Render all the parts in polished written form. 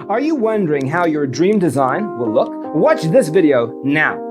Are you wondering how your dream design will look? Watch this video now.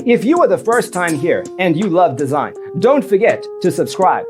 If you are the first time here and you love design, don't forget to subscribe.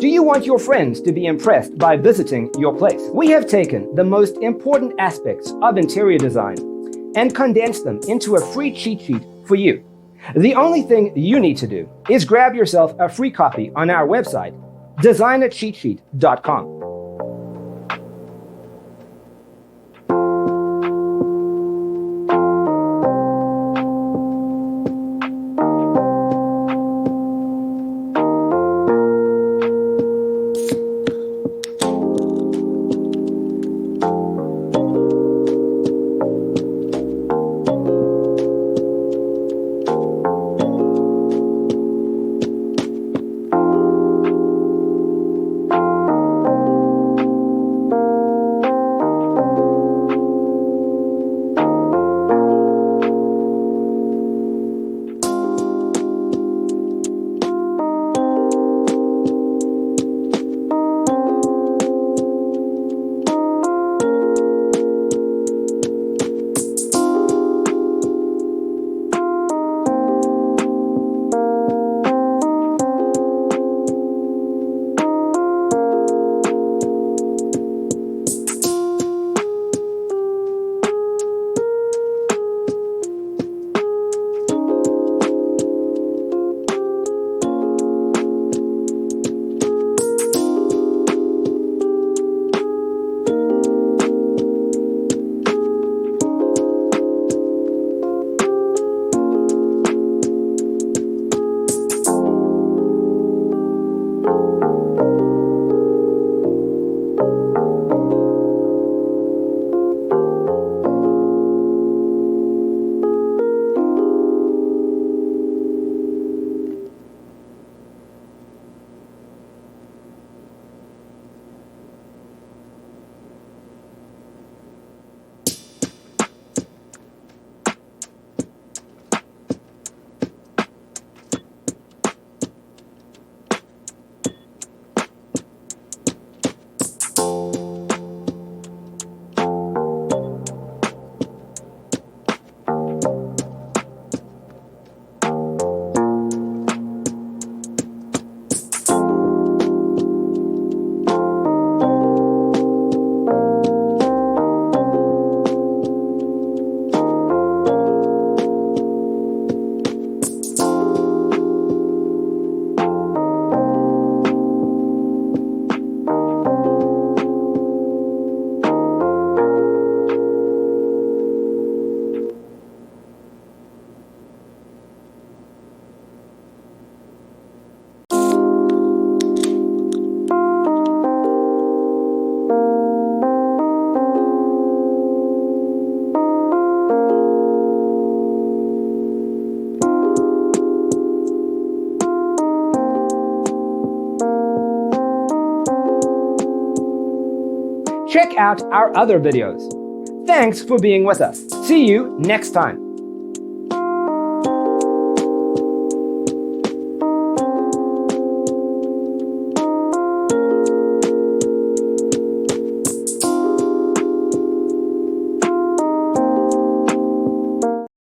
Do you want your friends to be impressed by visiting your place? We have taken the most important aspects of interior design and condensed them into a free cheat sheet for you. The only thing you need to do is grab yourself a free copy on our website, designercheatsheet.com. Check out our other videos. Thanks for being with us. See you next time.